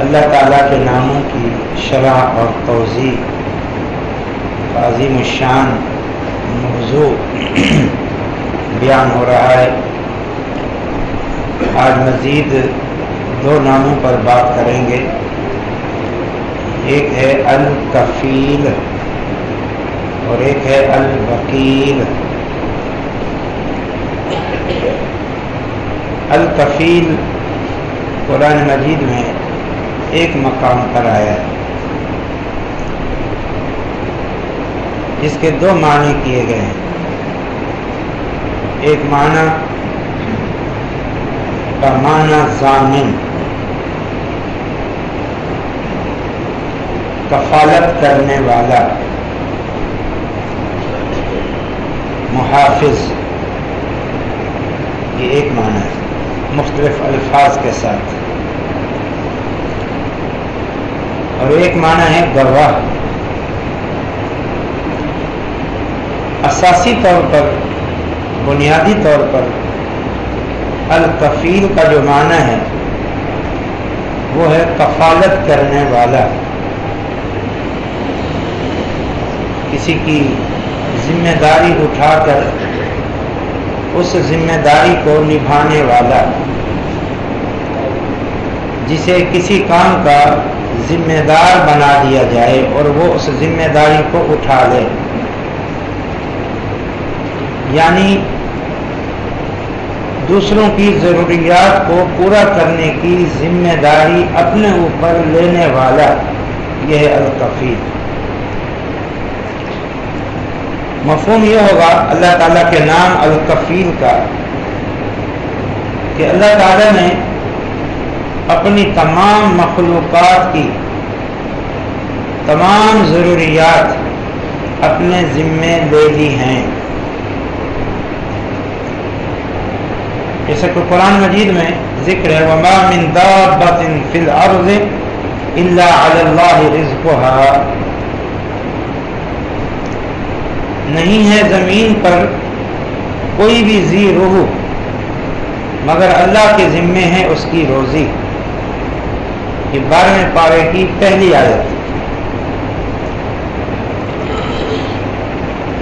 اللہ تعالیٰ کے ناموں کی شرح اور توضیح عظیم الشان موضوع بیان ہو رہا ہے۔ آج مزید دو ناموں پر بات کریں گے۔ ایک ہے الکفیل اور ایک ہے الوکیل۔ الکفیل قرآن مجید میں ایک مقام پر آیا ہے، جس کے دو معنی کیے گئے ہیں۔ ایک معنی کا معنی ضامن، کفالت کرنے والا، محافظ، یہ ایک معنی ہے مختلف الفاظ کے ساتھ۔ اور ایک معنی ہے گواہ۔ اساسی طور پر، بنیادی طور پر الکفیل کا جو معنی ہے وہ ہے کفالت کرنے والا، کسی کی ذمہ داری اٹھا کر اس ذمہ داری کو نبھانے والا، جسے کسی کام کا ذمہ دار بنا دیا جائے اور وہ اس ذمہ داری کو اٹھا لے، یعنی دوسروں کی ضروریات کو پورا کرنے کی ذمہ داری اپنے اوپر لینے والا، یہ ہے الکفیل۔ مفہوم یہ ہوگا اللہ تعالیٰ کے نام الکفیل کا کہ اللہ تعالیٰ نے اپنی تمام مخلوقات کی تمام ضروریات اپنے ذمے لے لی ہیں۔ جیسے کہ قرآن مجید میں ذکر ہے وَمَا مِن دَابَّةٍ فِي الْأَرْضِ إِلَّا عَلَى اللَّهِ رِزْقُهَا، نہیں ہے زمین پر کوئی بھی ذی روح مگر اللہ کے ذمے ہے اس کی روزی۔ یہ 12ویں پارے کی پہلی آیت۔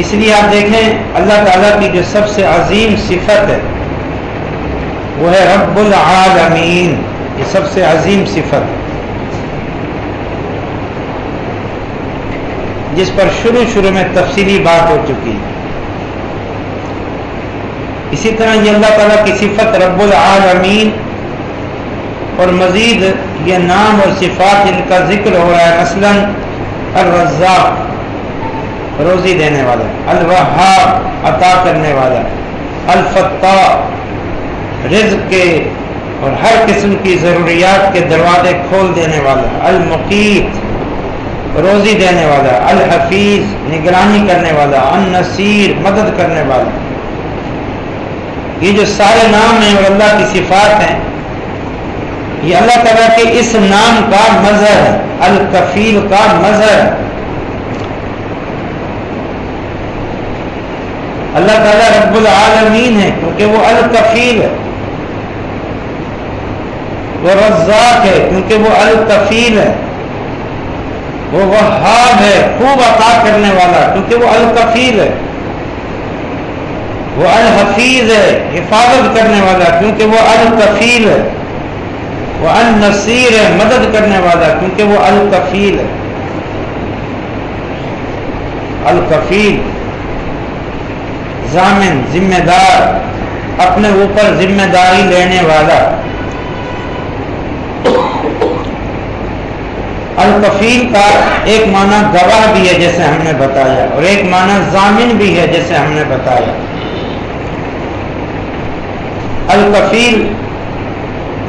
اس لیے آپ دیکھیں اللہ تعالیٰ کی جو سب سے عظیم صفت ہے وہ ہے رب العالمین، یہ سب سے عظیم صفت، جس پر شروع میں تفصیلی بات ہو چکی ہے۔ اسی طرح یہ اللہ تعالیٰ کی صفت رب العالمین اور مزید یہ نام اور صفات ان کا ذکر ہو رہا ہے، مثلا الرزاق، روزی دینے والا، الوہاب، عطا کرنے والا، الفتاح، رزق کے اور ہر قسم کی ضروریات کے دروازے کھول دینے والا، المقیت، روزی دینے والا، الحفیظ، نگرانی کرنے والا، النصیر، مدد کرنے والا۔ یہ جو سارے نام ہیں اور اللہ کی صفات ہیں، یہ اللہ تعالیٰ کے اس نام کا مظہر ہے، الکفیل کا مظہر ہے۔ اللہ تعالیٰ رب العالمین ہے کیونکہ وہ الکفیل ہے، وہ رزاق ہے کیونکہ وہ الکفیل ہے، وہ وہاب ہے، خوب عطا کرنے والا کیونکہ وہ الکفیل ہے، وہ الحفیظ ہے، حفاظت کرنے والا کیونکہ وہ الکفیل ہے، وہ النصیر ہے، مدد کرنے والا کیونکہ وہ الکفیل ہے۔ الکفیل ضامن، ذمہ دار، اپنے اوپر ذمہ داری لینے والا۔ الکفیل کا ایک معنی گواہ بھی ہے جیسے ہم نے بتایا، اور ایک معنی ضامن بھی ہے جیسے ہم نے بتایا۔ الکفیل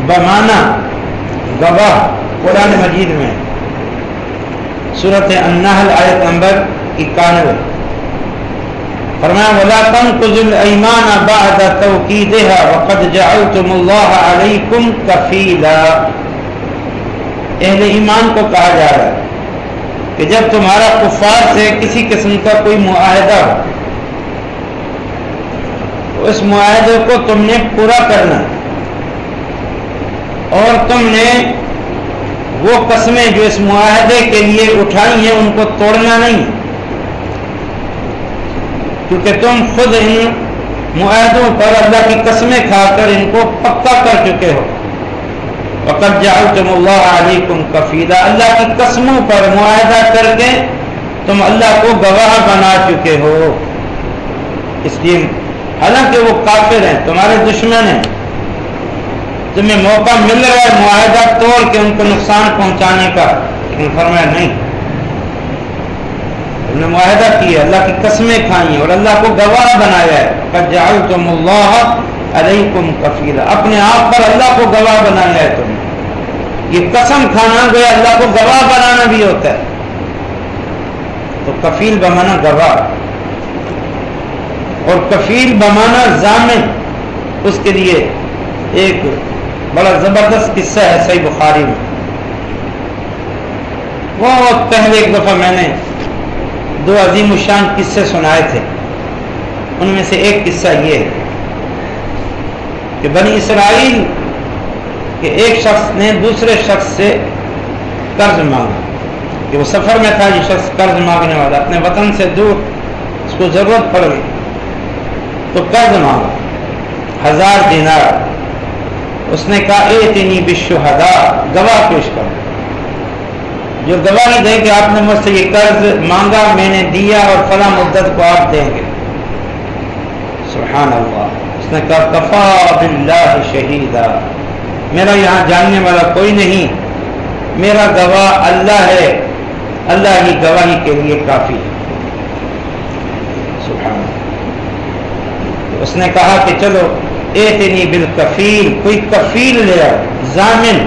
بمعنی گواہ قرآن مجید میں سورۃ النحل آیت نمبر 91 فرمایا وَلَا تَنْقُضُوا الْأَيْمَانَ بَعْدَ تَوْكِيدِهَا وَقَدْ جَعَلْتُمُ اللَّهَ عَلَيْكُمْ كَفِيلًا۔ اہل ایمان کو کہا جا رہا ہے کہ جب تمہارا کفار سے کسی قسم کا کوئی معاہدہ ہو، اس معاہدے کو تم نے پورا کرنا اور تم نے وہ قسمیں جو اس معاہدے کے لیے اٹھائی ہیں ان کو توڑنا نہیں، کیونکہ تم خود ان معاہدوں پر اللہ کی قسمیں کھا کر ان کو پکا کر چکے ہو۔ وَقَدْ جَعَلْتُمُ اللَّهَ عَلَيْكُمْ كَفِيلًا، اللہ کی قسموں پر معاہدہ کر کے تم اللہ کو گواہ بنا چکے ہو۔ اس لیے حالانکہ وہ کافر ہیں، تمہارے دشمن ہیں، تمہیں موقع مل رہا ہے معاہدہ توڑ کے ان کو نقصان پہنچانے کا، لیکن فرمایا نہیں، تم نے معاہدہ کیا، اللہ کی قسمیں کھائی ہیں اور اللہ کو گواہ بنایا ہے۔ قَدْ جَعَلْتُمُ اللَّهَ عَلَيْكُمْ كَفِيلًا، اپنے آپ پر اللہ کو گواہ بنایا ہے تم نے۔ یہ قسم کھانا گویا اللہ کو گواہ بنانا بھی ہوتا ہے، تو کفیل بمانا گواہ، اور کفیل بمانا ضامن۔ اس کے لیے ایک بڑا زبردست قصہ ہے صحیح بخاری میں۔ بہت پہلے ایک دفعہ میں نے 2 عظیم الشان قصے سنائے تھے، ان میں سے ایک قصہ یہ ہے کہ بنی اسرائیل کے ایک شخص نے دوسرے شخص سے قرض مانگا، کہ وہ سفر میں تھا، یہ شخص قرض مانگنے والا اپنے وطن سے دور، اس کو ضرورت پڑ گئی تو قرض مانگا 1000 دینار۔ اس نے کہا ائتنی بالشہداء، گواہ پیش کرو جو گواہی دے کہ آپ نے مجھ سے یہ قرض مانگا، میں نے دیا اور فلاں مدت کو آپ دیں گے۔ سبحان اللہ۔ اس نے کہا کفا باللہ شہیدا، میرا یہاں جاننے والا کوئی نہیں، میرا گواہ اللہ ہے، اللہ ہی گواہی کے لیے کافی ہے۔ سبحان اللہ۔ اس نے کہا کہ چلو ائتنی بالکفیل، کوئی کفیل لے آؤ، ضامن۔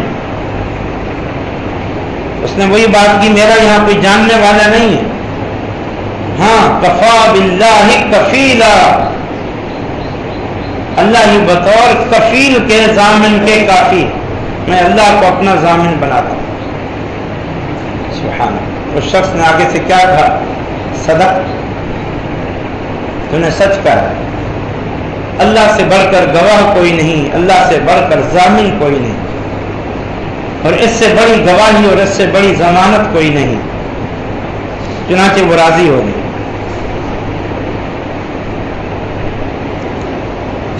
اس نے وہی بات کی، میرا یہاں کوئی جاننے والا نہیں ہے، ہاں کفا باللہ کفیلا، اللہ ہی بطور کفیل کے ضامن کے کافی، میں اللہ کو اپنا ضامن بناتا ہوں۔ سبحان اللہ۔ اس شخص نے آگے سے کیا کہا؟ صدق، تو نے سچ کہا، اللہ سے بڑھ کر گواہ کوئی نہیں، اللہ سے بڑھ کر ضامن کوئی نہیں، اور اس سے بڑی گواہی اور اس سے بڑی ضمانت کوئی نہیں۔ چنانچہ وہ راضی ہو گئی۔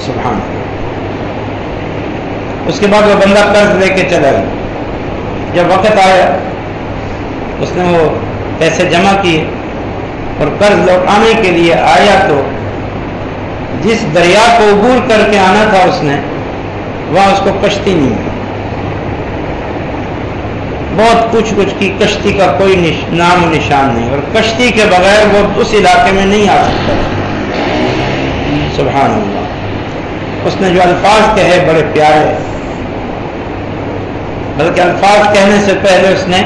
سبحان اللہ۔ اس کے بعد وہ بندہ قرض لے کے چلا گیا۔ جب وقت آیا اس نے وہ پیسے جمع کیے اور قرض لوٹانے کے لیے آیا تو جس دریا کو عبور کر کے آنا تھا اس نے، وہاں اس کو کشتی نہیں ملی۔ بہت کچھ کی، کشتی کا کوئی نام و نشان نہیں، اور کشتی کے بغیر وہ اس علاقے میں نہیں آ سکتا۔ سبحان اللہ۔ اس نے جو الفاظ کہے بڑے پیارے، بلکہ الفاظ کہنے سے پہلے اس نے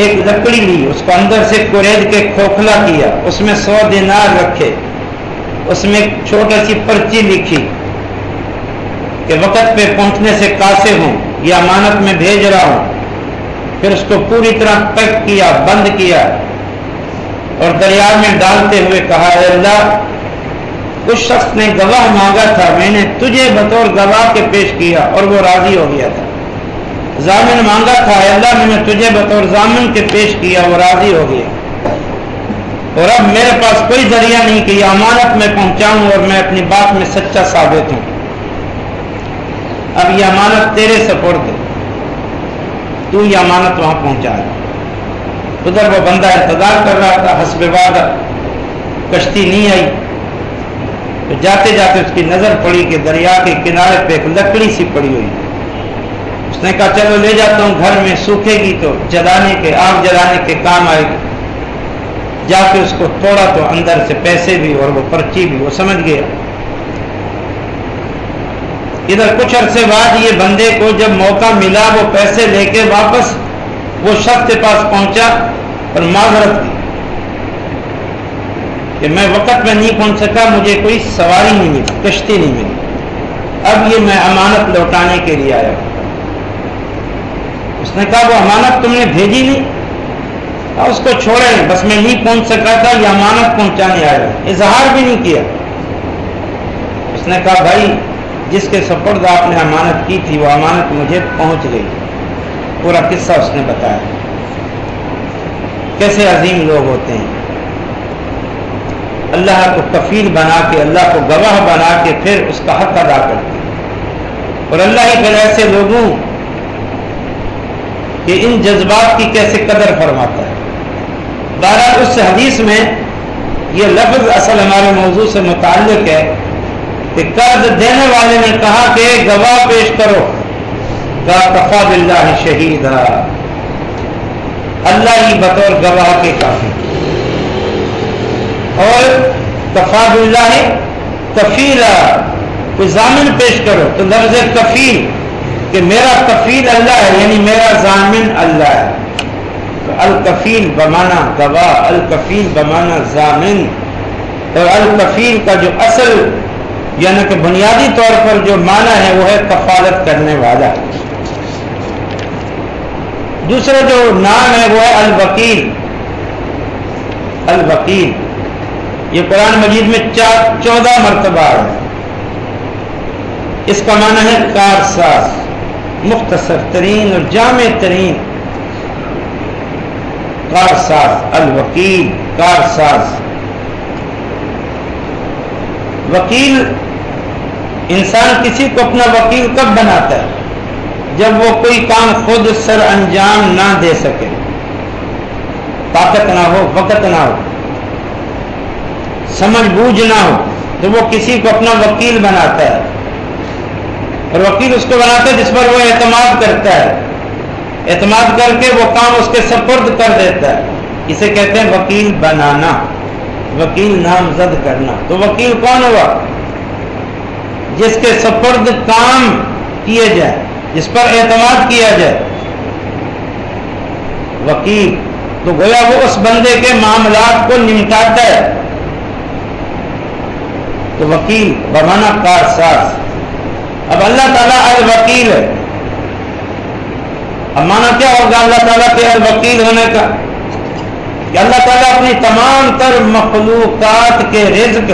ایک لکڑی لی، اس کو اندر سے کورید کے کھوکھلا کیا، اس میں 100 دینار رکھے، اس میں ایک چھوٹی سی پرچی لکھی کہ وقت پہ پہنچنے سے قاصر ہوں، یہ امانت میں بھیج رہا ہوں۔ پھر اس کو پوری طرح پیک کیا، بند کیا، اور دریا میں ڈالتے ہوئے کہا اے اللہ، اس شخص نے گواہ مانگا تھا، میں نے تجھے بطور گواہ کے پیش کیا اور وہ راضی ہو گیا تھا۔ ضامن مانگا تھا، اے اللہ میں نے تجھے بطور ضامن کے پیش کیا، وہ راضی ہو گیا، اور اب میرے پاس کوئی ذریعہ نہیں کہ یہ امانت میں پہنچاؤں اور میں اپنی بات میں سچا ثابت ہوں۔ اب یہ امانت تیرے سپرد ہے، تو یہ امانت وہاں پہنچا ہے۔ ادھر وہ بندہ انتظار کر رہا تھا، حسب وعدہ کشتی نہیں آئی، تو جاتے جاتے اس کی نظر پڑی کہ دریا کے کنارے پہ ایک لکڑی سی پڑی ہوئی۔ اس نے کہا چلو لے جاتا ہوں، گھر میں سوکھے گی تو جلانے کے، آگ جلانے کے کام آئے گی۔ جا کے اس کو توڑا تو اندر سے پیسے بھی اور وہ پرچی بھی، وہ سمجھ گیا۔ ادھر کچھ عرصے بعد یہ بندے کو جب موقع ملا، وہ پیسے لے کے واپس وہ شخص کے پاس پہنچا اور معذرت کی کہ میں وقت میں نہیں پہنچ سکا، مجھے کوئی سواری نہیں ملی، کشتی نہیں ملی، اب یہ میں امانت لوٹانے کے لیے آیا ہوں۔ اس نے کہا وہ امانت تم نے بھیجی نہیں؟ اس کو چھوڑیں، بس میں نہیں پہنچ سکا تھا، یہ امانت پہنچانے آیا ہوں، اظہار بھی نہیں کیا۔ اس نے کہا بھائی جس کے سپرد آپ نے امانت کی تھی وہ امانت مجھے پہنچ گئی، پورا قصہ اس نے بتایا کیسے عظیم لوگ ہوتے ہیں، اللہ کو کفیل بنا کے، اللہ کو گواہ بنا کے پھر اس کا حق ادا کرتے ہیں، اور اللہ ہی پھر ایسے لوگوں کہ ان جذبات کی کیسے قدر فرماتا ہے۔ بہرحال اس حدیث میں یہ لفظ اصل ہمارے موضوع سے متعلق ہے کہ قرض دینے والے نے کہا کہ گواہ پیش کرو، کہا کفا باللہ شہیدا، اللہ ہی بطور گواہ کے کافی، اور کفا باللہ کفیلا، کوئی ضامن پیش کرو، تو لفظ کفیل کہ میرا کفیل اللہ ہے، یعنی میرا ضامن اللہ ہے، تو الکفیل بمانا گواہ، الکفیل بمانا ضامن، اور الکفیل کا جو اصل یعنی کہ بنیادی طور پر جو معنی ہے وہ ہے کفالت کرنے والا۔ دوسرا جو نام ہے وہ ہے الوکیل، الوکیل یہ قرآن مجید میں 14 مرتبہ ہے، اس کا معنی ہے کارساز، مختصر ترین اور جامع ترین کارساز، الوکیل کارساز۔ وکیل انسان کسی کو اپنا وکیل کب بناتا ہے؟ جب وہ کوئی کام خود سر انجام نہ دے سکے، طاقت نہ ہو، وقت نہ ہو، سمجھ بوجھ نہ ہو، تو وہ کسی کو اپنا وکیل بناتا ہے، اور وکیل اس کو بناتا ہے جس پر وہ اعتماد کرتا ہے، اعتماد کر کے وہ کام اس کے سپرد کر دیتا ہے، اسے کہتے ہیں وکیل بنانا، وکیل نامزد کرنا۔ تو وکیل کون ہوا؟ جس کے سپرد کام کیے جائیں، جس پر اعتماد کیا جائے، وکیل۔ تو گویا وہ اس بندے کے معاملات کو نمٹاتا ہے، تو وکیل بمانا کارساز۔ اب اللہ تعالیٰ الوکیل ہے، اب مانا کیا ہوگا اللہ تعالیٰ کے الوکیل ہونے کا؟ کہ اللہ تعالیٰ اپنی تمام تر مخلوقات کے رزق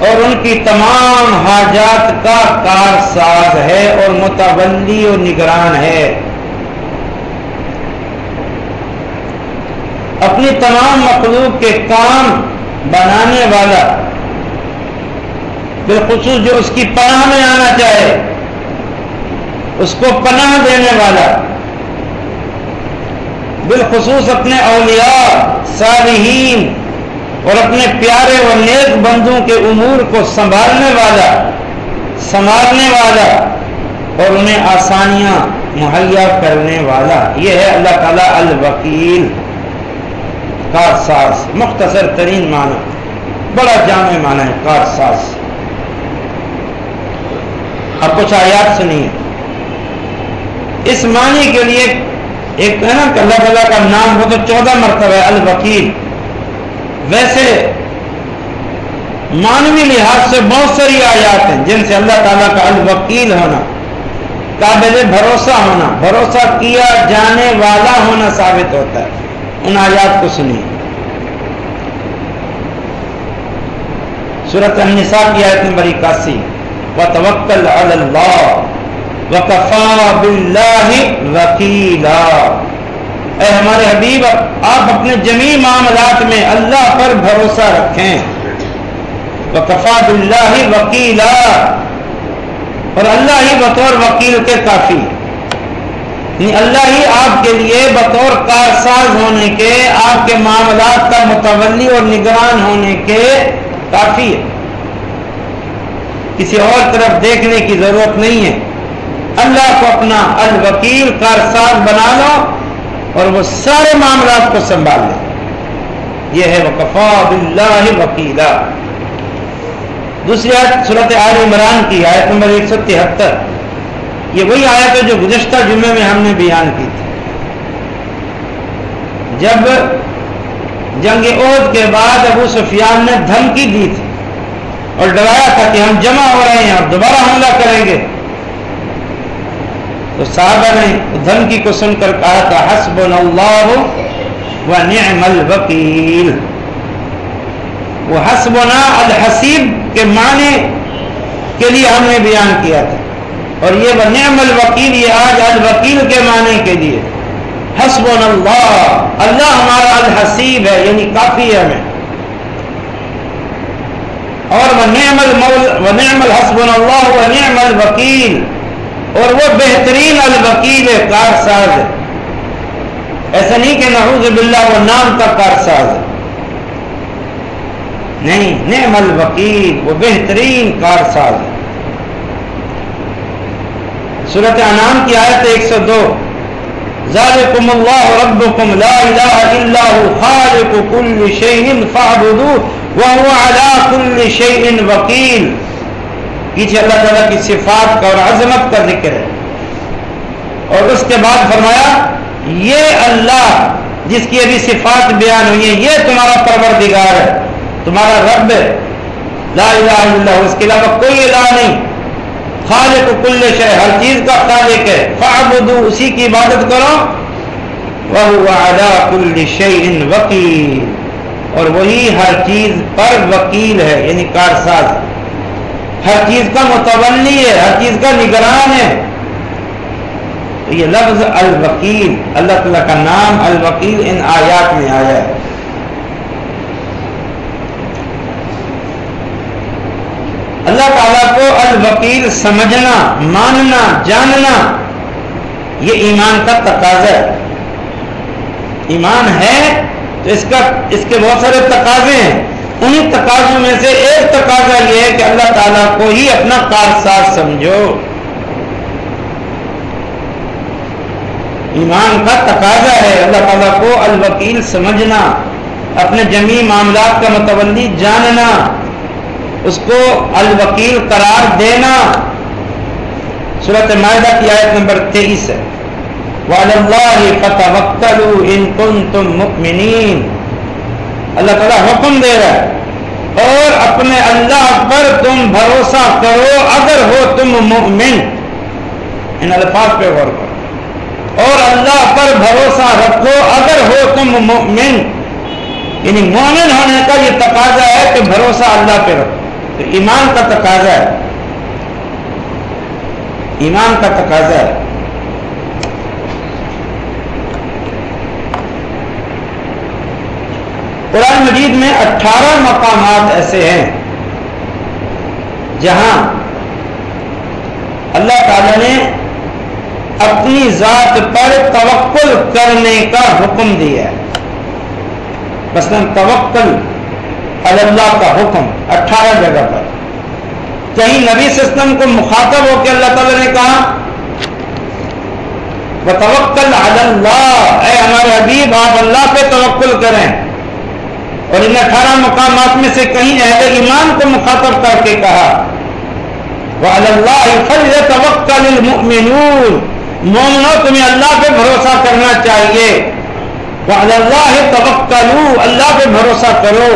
اور ان کی تمام حاجات کا کارساز ہے اور متولی و نگران ہے، اپنی تمام مخلوق کے کام بنانے والا، بالخصوص جو اس کی پناہ میں آنا چاہے اس کو پناہ دینے والا، بالخصوص اپنے اولیاء صالحین اور اپنے پیارے و نیک بندوں کے امور کو سنبھالنے والا، سنبھالنے والا اور انہیں آسانیاں مہیا کرنے والا، یہ ہے اللہ تعالیٰ الوکیل کارساز۔ مختصر ترین معنی، بڑا جامع معنی ہے کارساز۔ اب کچھ آیات سنیے، اس معنی کے لیے ایک ہے نا کہ اللہ تعالیٰ کا نام ہو تو 14 مرتبہ ہے الوکیل، ویسے معنوی لحاظ سے بہت ساری آیات ہیں جن سے اللہ تعالیٰ کا الوکیل ہونا، قابل بھروسہ ہونا، بھروسہ کیا جانے والا ہونا ثابت ہوتا ہے۔ ان آیات کو سنیے، سورۃ النساء کی آیت نمبر 81، وَتَوَكَّلْ عَلَى اللَّهِ وَكَفَى بِاللَّهِ وَكِيلًا، اے ہمارے حبیب آپ اپنے جمیع معاملات میں اللہ پر بھروسہ رکھیں، وَكَفَى بِاللَّهِ وَكِيلًا، اور اللہ ہی بطور وکیل کے کافی، یعنی اللہ ہی آپ کے لیے بطور کارساز ہونے کے، آپ کے معاملات کا متولی اور نگران ہونے کے کافی ہے، کسی اور طرف دیکھنے کی ضرورت نہیں ہے۔ اللہ کو اپنا الوکیل کارساز بنا لو اور وہ سارے معاملات کو سنبھال لے، یہ ہے وَكَفَى بِاللَّهِ وَكِيلًا۔ دوسری آیت سورۃ آل عمران کی آیت نمبر 173، یہ وہی آیت ہے جو گزشتہ جمعے میں ہم نے بیان کی تھی، جب جنگ احد کے بعد ابو سفیان نے دھمکی دی تھی اور ڈرایا تھا کہ ہم جمع ہو رہے ہیں اور دوبارہ حملہ کریں گے، تو صحابہ نے دھمکی کو سن کر کہا تھا حسبنا اللہ ونعم الوکیل۔ وہ حسبنا الحسیب کے معنی کے لیے ہم نے بیان کیا تھا اور یہ ونعم الوکیل یہ آج الوکیل کے معنی کے لیے حسبنا اللہ، اللہ ہمارا الحسیب ہے یعنی کافی ہے ہمیں، اور ونعم الحسبنا اللہ ونعم الوکیل، اور وہ بہترین الوکیل ہے، کارساز ہے۔ ایسا نہیں کہ نعوذ باللہ وہ نام کا کارساز ہے، نہیں، نعم الوکیل وہ بہترین کارساز ہے۔ سورۃ انعام کی آیت 102، ذالکم اللہ ربکم لا الہ الا هو خالق کل شیء فاعبدوہ وهو علی کل شیء وکیل۔ پیچھے اللہ تعالیٰ کی صفات کا اور عظمت کا ذکر ہے، اور اس کے بعد فرمایا یہ اللہ جس کی ابھی صفات بیان ہوئی ہیں یہ تمہارا پروردگار ہے، تمہارا رب ہے، لا الہ الا اللہ، اس کے علاوہ کوئی الہ نہیں، خالق کل شے، ہر چیز کا خالق ہے، فاعبدوا، اسی کی عبادت کرو، وَهُوَ عَلَى كُلِّ شَيْءٍ وَكِيلٌ، اور وہی ہر چیز پر وکیل ہے یعنی کارساز، ہر چیز کا متولی ہے، ہر چیز کا نگران ہے۔ تو یہ لفظ الوکیل، اللہ تعالیٰ کا نام الوکیل ان آیات میں آیا ہے۔ اللہ تعالیٰ کو الوکیل سمجھنا، ماننا، جاننا یہ ایمان کا تقاضا ہے۔ ایمان ہے تو اس کے بہت سارے تقاضے ہیں، انہی تقاضوں میں سے ایک تقاضا یہ ہے کہ اللہ تعالیٰ کو ہی اپنا کارساز سمجھو۔ ایمان کا تقاضا ہے اللہ تعالیٰ کو الوکیل سمجھنا، اپنے جمیع معاملات کا متولی جاننا، اس کو الوکیل قرار دینا۔ سورۃ مائدہ کی آیت نمبر 23 ہے، وعلی اللہ فتوکلوا ان کنتم مؤمنین۔ اللہ تعالیٰ حکم دے رہا ہے اور اپنے اللہ پر تم بھروسہ کرو اگر ہو تم مومن۔ ان الفاظ پہ غور کرو، اور اللہ پر بھروسہ رکھو اگر ہو تم مومن، یعنی مومن ہونے کا یہ تقاضا ہے کہ بھروسہ اللہ پہ رکھو، تو ایمان کا تقاضا ہے، ایمان کا تقاضا ہے۔ قرآن مجید میں 18 مقامات ایسے ہیں جہاں اللہ تعالیٰ نے اپنی ذات پر توکل کرنے کا حکم دیا ہے۔ مثلا توکل علی اللہ کا حکم 18 جگہ پر، کہیں نبی صلی اللہ علیہ وسلم کو مخاطب ہو کے اللہ تعالیٰ نے کہا وتوکل علی اللہ، اے ہمارے حبیب آپ اللہ پہ توکل کریں، اور ان 18 مقامات میں سے کہیں اہل ایمان کو مخاطب کر کے کہا وعلی اللہ فلیتوکل المؤمنون، مومنوں تمہیں اللہ پہ بھروسہ کرنا چاہیے، وعلی اللہ توکلوا، اللہ پہ بھروسہ کرو۔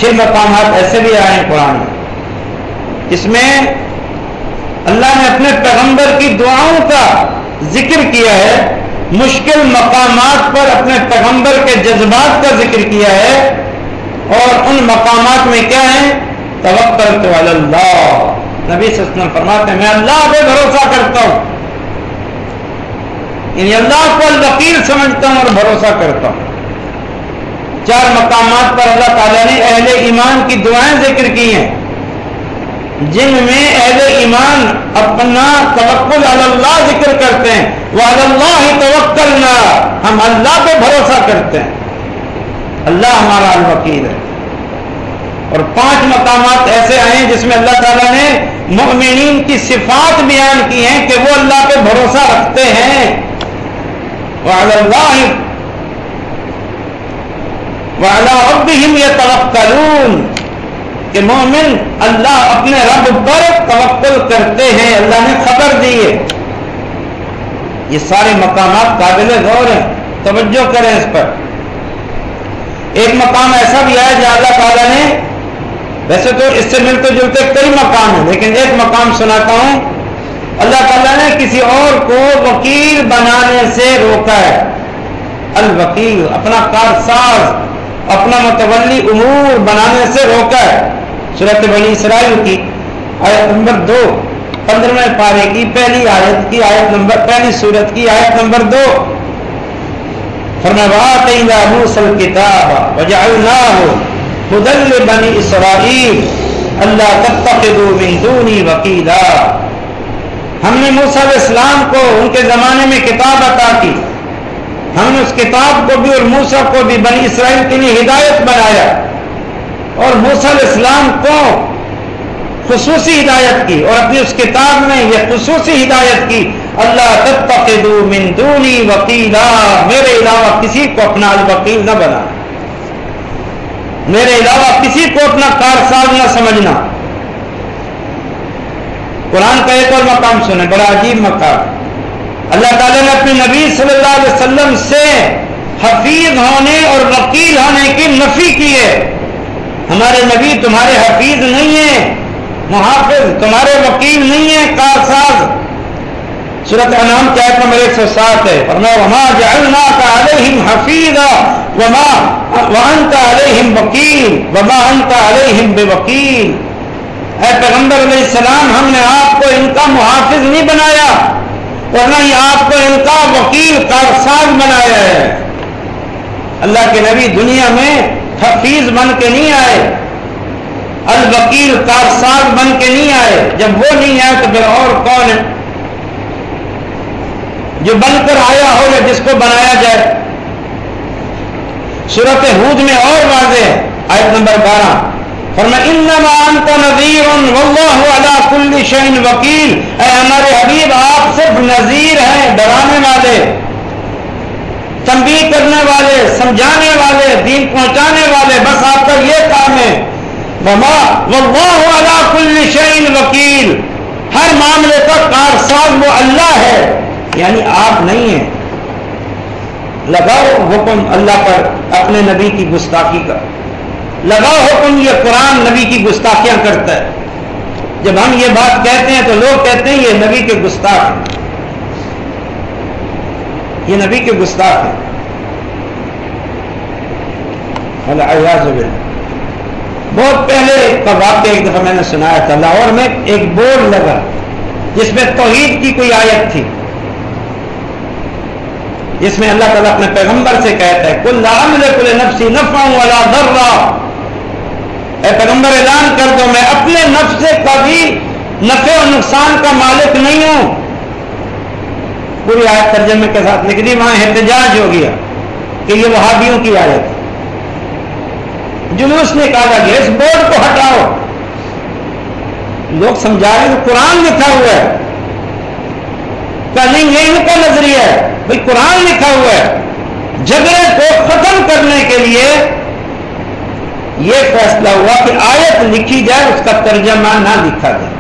6 مقامات ایسے بھی آئے ہیں قرآن میں، اس میں اللہ نے اپنے پیغمبر کی دعاؤں کا ذکر کیا ہے، مشکل مقامات پر اپنے پیغمبر کے جذبات کا ذکر کیا ہے، اور ان مقامات میں کیا ہے؟ توکلت علی اللہ، نبی صلی اللہ علیہ وسلم فرماتے ہیں میں اللہ پہ بھروسہ کرتا ہوں، یعنی اللہ کو الوکیل سمجھتا ہوں اور بھروسہ کرتا ہوں۔ 4 مقامات پر اللہ تعالیٰ نے اہل ایمان کی دعائیں ذکر کی ہیں، جن میں اہل ایمان اپنا توکل علی اللہ ذکر کرتے ہیں، وعلی اللہ توکلنا، ہم اللہ پہ بھروسہ کرتے ہیں، اللہ ہمارا الوکیل ہے۔ اور 5 مقامات ایسے آئے ہیں جس میں اللہ تعالیٰ نے مؤمنین کی صفات بیان کی ہیں کہ وہ اللہ پہ بھروسہ رکھتے ہیں، وعلی اللہ وعلی ربہم یتوکلون، کہ مومن اللہ اپنے رب پر توکل کرتے ہیں، اللہ نے خبر دی ہے۔ یہ سارے مقامات قابل غور ہیں، توجہ کریں اس پر۔ ایک مقام ایسا بھی ہے جہاں اللہ تعالیٰ نے، ویسے تو اس سے ملتے جلتے کئی مقام ہیں لیکن ایک مقام سناتا ہوں، اللہ تعالیٰ نے کسی اور کو وکیل بنانے سے روکا ہے، الوکیل اپنا کارساز، اپنا متولی امور بنانے سے روکا ہے۔ سورۃ بنی اسرائیل کی آیت نمبر 2 15ویں پارے کی پہلی آیت کی پہلی سورت کی آیت نمبر 2 فرمایا وَآتَيْنَا مُوسَى الْكِتَابَ وَجَعَلْنَاهُ هُدًى لِبَنِي إِسْرَائِيلَ أَلَّا تَتَّخِذُوا مِن دُونِي وَكِيلًا۔ ہم نے موسیٰ علیہ السلام کو ان کے زمانے میں کتاب عطا کی، ہم نے اس کتاب کو بھی اور موسیٰ کو بھی بنی اسرائیل کے لیے ہدایت بنایا، اور موسیٰ علیہ السلام کو خصوصی ہدایت کی، اور اپنی اس کتاب میں یہ خصوصی ہدایت کی اللہ تتخذوا من دونی وکیلا، میرے علاوہ کسی کو اپنا الوکیل نہ بنا، میرے علاوہ کسی کو اپنا کارساز نہ سمجھنا۔ قرآن کا ایک اور مقام سنیں، بڑا عجیب مقام۔ اللہ تعالیٰ نے اپنے نبی صلی اللہ علیہ وسلم سے حفیظ ہونے اور وکیل ہونے کی نفی کی ہے۔ ہمارے نبی تمہارے حفیظ نہیں ہیں، محافظ تمہارے وکیل نہیں ہیں، کارساز۔ سورۃ انعام کی آیت نمبر 107 ہے، فرمایا وما جعلناک علیہم حفیظا وانت علیہم وکیل وما انت علیہم بوکیل۔ اے پیغمبر علیہ السلام، ہم نے آپ کو ان کا محافظ نہیں بنایا اور نہ ہی آپ کو ان کا وکیل کارساز بنایا ہے۔ اللہ کے نبی دنیا میں حفیظ بن کے نہیں آئے، الوکیل کارساز بن کے نہیں آئے۔ جب وہ نہیں آئے تو پھر اور کون ہے جو بن کر آیا ہو یا جس کو بنایا جائے؟ سورۃ ہود میں اور واضح ہے، آیت نمبر 12 فرمایا انما انت نذیر واللہ علی کل شیء وکیل۔ اے ہمارے حبیب، آپ صرف نذیر ہیں، ڈرانے والے، تنبیہ کرنے والے، سمجھانے والے، دین پہنچانے والے، بس آپ کا یہ کام ہے۔ واللہ علی کل شیء وکیل، ہر معاملے کا کارساز وہ اللہ ہے، یعنی آپ نہیں ہیں۔ لگاؤ حکم اللہ پر اپنے نبی کی گستاخی کا، لگاؤ حکم یہ قرآن نبی کی گستاخیاں کرتا ہے۔ جب ہم یہ بات کہتے ہیں تو لوگ کہتے ہیں یہ نبی کے گستاخ ہیں، یہ نبی کے گستاخ ہیں۔ والعیاذ باللہ۔ بہت پہلے کا واقعہ ایک دفعہ میں نے سنایا تھا، لاہور میں ایک بورڈ لگا جس میں توحید کی کوئی آیت تھی، جس میں اللہ تعالیٰ اپنے پیغمبر سے کہتا ہے قُلْ لَا أَمْلِكُ لِنَفْسِي نَفْعًا وَلَا ضَرًّا، اے پیغمبر اعلان کر دو میں اپنے نفس سے کبھی نفع و نقصان کا مالک نہیں ہوں۔ پوری آیت ترجمے کے ساتھ لکھ دی، وہاں احتجاج ہو گیا کہ یہ وہابیوں کی آیت ہے۔ جلوس نکالا گیا، اس بورڈ کو ہٹاؤ۔ لوگ سمجھا رہے ہیں قرآن لکھا ہوا ہے، کہ نہیں یہ ان کا نظریہ ہے، بھئی قرآن لکھا ہوا ہے۔ جھگڑے کو ختم کرنے کے لیے یہ فیصلہ ہوا کہ آیت لکھی جائے، اس کا ترجمہ نہ لکھا جائے۔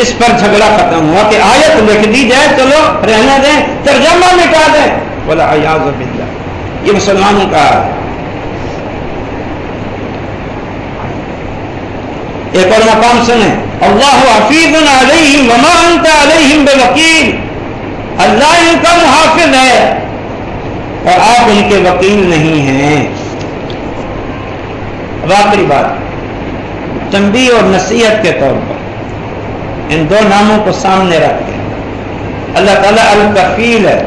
اس پر جھگڑا ختم ہوا کہ آیت لکھ دی جائے، چلو رہنے دیں، ترجمہ مٹا دیں۔ والعیاذ باللہ، یہ مسلمانوں کا حال ہے۔ ایک اور مقام سنیں، اللہ حفیظ علیہم وما انت علیہم بوکیل، اللہ ان کا محافظ ہے اور آپ ان کے وکیل نہیں ہیں۔ اب آخری بات، تنبیہ اور نصیحت کے طور پر ان دو ناموں کو سامنے رکھ کے، اللہ تعالیٰ الکفیل ہے،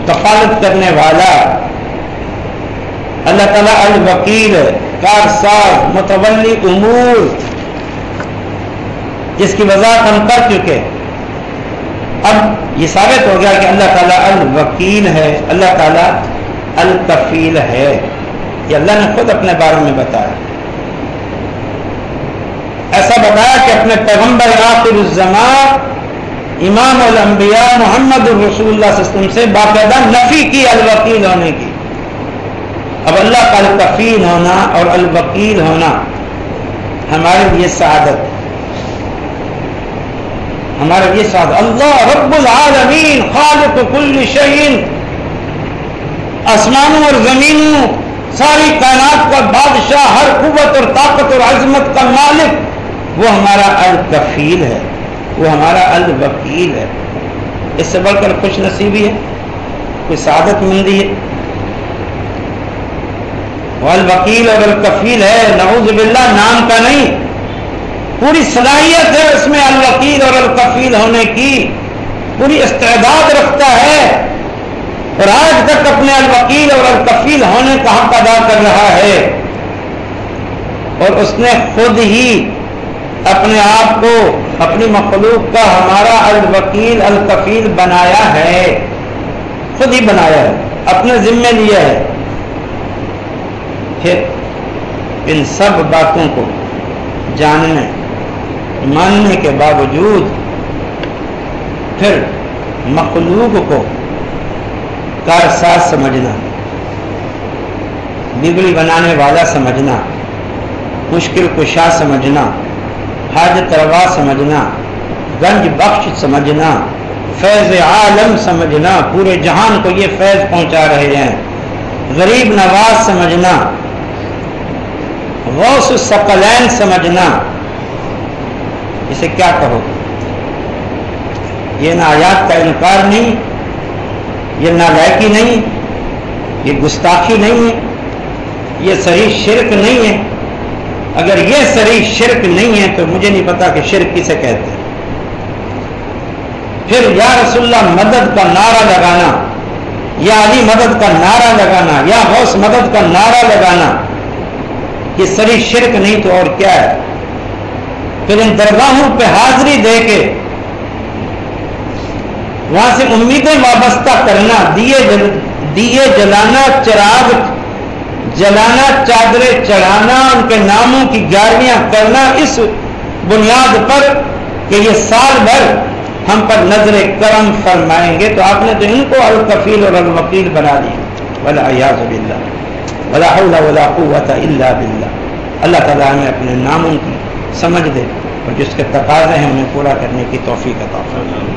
کفالت کرنے والا، اللہ تعالیٰ الوکیل ہے، کارساز، متولی امور، جس کی وضاحت ہم کر چکے۔ اب یہ ثابت ہو گیا کہ اللہ تعالیٰ الوکیل ہے، اللہ تعالیٰ الکفیل ہے، یہ اللہ نے خود اپنے بارے میں بتایا۔ ایسا بتایا کہ اپنے پیغمبر آخر الزمان امام الانبیاء محمد رسول اللہ صلی اللہ علیہ وسلم سے باقاعدہ نفی کی الوکیل ہونے کی۔ اب اللہ کا الکفیل ہونا اور الوکیل ہونا ہمارے لیے سعادت، ہمارے لیے سعادت۔ اللہ رب العالمین خالق کل شیء، آسمانوں اور زمینوں، ساری کائنات کا بادشاہ، ہر قوت اور طاقت اور عظمت کا مالک، وہ ہمارا الکفیل ہے، وہ ہمارا الوکیل ہے۔ اس سے بڑھ کر خوش نصیبی ہے، کوئی سعادت مندی ہے؟ والوکیل اور الکفیل ہے، نعوذ باللہ، نام کا نہیں، پوری صلاحیت ہے اس میں الوکیل اور الکفیل ہونے کی، پوری استعداد رکھتا ہے، اور آج تک اپنے الوکیل اور الکفیل ہونے کا حق ادا کر رہا ہے، اور اس نے خود ہی اپنے آپ کو، اپنی مخلوق کا ہمارا الوکیل الکفیل بنایا ہے، خود ہی بنایا ہے، اپنے ذمے لیا ہے۔ پھر ان سب باتوں کو جاننے ماننے کے باوجود پھر مخلوق کو کارساز سمجھنا، بگڑی بنانے والا سمجھنا، مشکل کشا سمجھنا، حاجت روا سمجھنا، گنج بخش سمجھنا، فیض عالم سمجھنا، پورے جہان کو یہ فیض پہنچا رہے ہیں، غریب نواز سمجھنا، غوث الثقلین سمجھنا، اسے کیا کہو؟ یہ نہ آیات کا انکار نہیں، یہ نالائکی نہیں، یہ گستاخی نہیں ہے، یہ صریح شرک نہیں ہے۔ اگر یہ صریح شرک نہیں ہے تو مجھے نہیں پتا کہ شرک کسے کہتے ہیں۔ پھر یا رسول اللہ مدد کا نعرہ لگانا، یا علی مدد کا نعرہ لگانا، یا غوث مدد کا نعرہ لگانا، یہ صریح شرک نہیں تو اور کیا ہے؟ پھر ان درگاہوں پہ حاضری دے کے وہاں سے امیدیں وابستہ کرنا، دیے جلانا، چراغ جلانا، چادریں چڑھانا، ان کے ناموں کی گیارہویاں کرنا، اس بنیاد پر کہ یہ سال بھر ہم پر نظر کرم فرمائیں گے، تو آپ نے تو ان کو الکفیل اور الوکیل بنا دیا۔ والعیاذ باللہ، ولا حول ولا قوت الا باللہ۔ اللہ تعالیٰ ہمیں اپنے ناموں کی سمجھ دے اور جس کے تقاضے ہیں انہیں پورا کرنے کی توفیق عطا فرمائے۔